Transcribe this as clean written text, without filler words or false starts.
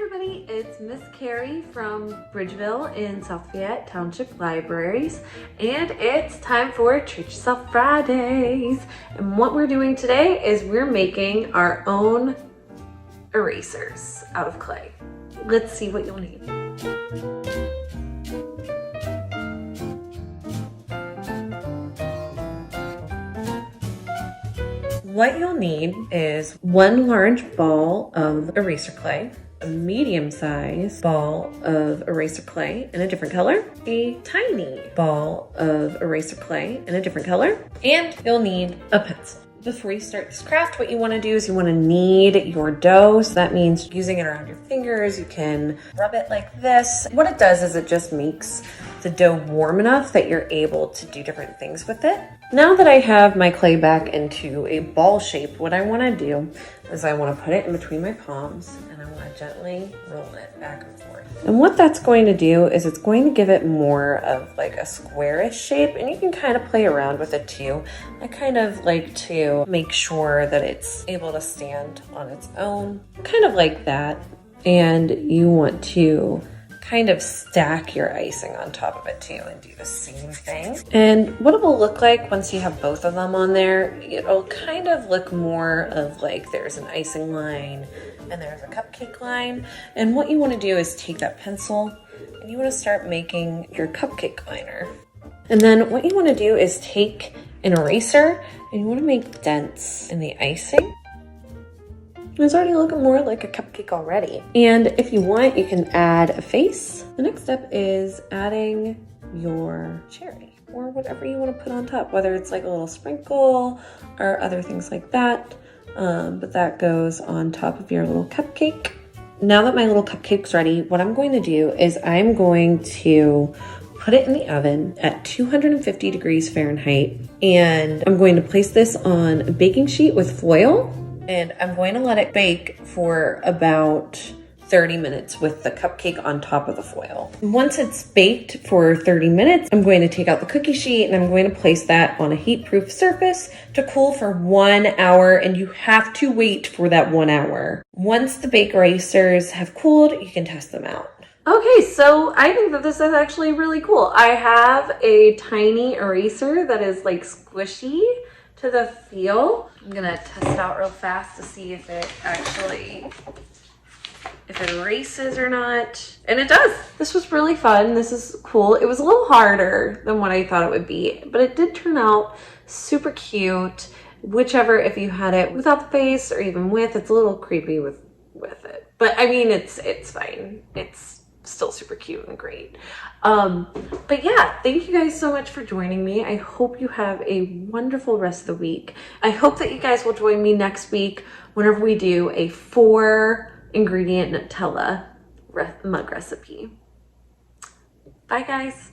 everybody, it's Miss Carrie from Bridgeville in South Fayette Township Libraries, and it's time for Treat Yourself Fridays. And what we're doing today is we're making our own erasers out of clay. Let's see what you'll need. What you'll need is one large ball of eraser clay, a medium-sized ball of eraser clay in a different color, a tiny ball of eraser clay in a different color, and you'll need a pencil. Before you start this craft, what you want to do is you want to knead your dough. So that means using it around your fingers. You can rub it like this. What it does is it just makes the dough warm enough that you're able to do different things with it. Now that I have my clay back into a ball shape, what I want to do is I want to put it in between my palms and I want to gently roll it back and forth. And what that's going to do is it's going to give it more of like a squarish shape, and you can kind of play around with it too. I kind of like to make sure that it's able to stand on its own, kind of like that. And you want to kind of stack your icing on top of it too and do the same thing. And what it will look like once you have both of them on there, it'll kind of look more of like there's an icing line and there's a cupcake line. And what you want to do is take that pencil and you want to start making your cupcake liner. And then what you want to do is take an eraser and you want to make dents in the icing. It's already looking more like a cupcake already. And if you want, you can add a face. The next step is adding your cherry or whatever you want to put on top, whether it's like a little sprinkle or other things like that. But that goes on top of your little cupcake. Now that my little cupcake's ready, what I'm going to do is I'm going to put it in the oven at 250 degrees Fahrenheit. And I'm going to place this on a baking sheet with foil. And I'm going to let it bake for about 30 minutes with the cupcake on top of the foil. Once it's baked for 30 minutes, I'm going to take out the cookie sheet and I'm going to place that on a heat-proof surface to cool for 1 hour, and you have to wait for that 1 hour. Once the bake erasers have cooled, you can test them out. Okay, so I think that this is actually really cool. I have a tiny eraser that is like squishy to the feel. I'm gonna test it out real fast to see if it erases or not. And it does. This was really fun. This is cool. It was a little harder than what I thought it would be, but it did turn out super cute. Whichever, if you had it without the face or even with, it's a little creepy with it. But I mean, it's fine. It's still super cute and great. But yeah, thank you guys so much for joining me. I hope you have a wonderful rest of the week. I hope that you guys will join me next week whenever we do a 4-ingredient Nutella mug recipe. Bye guys.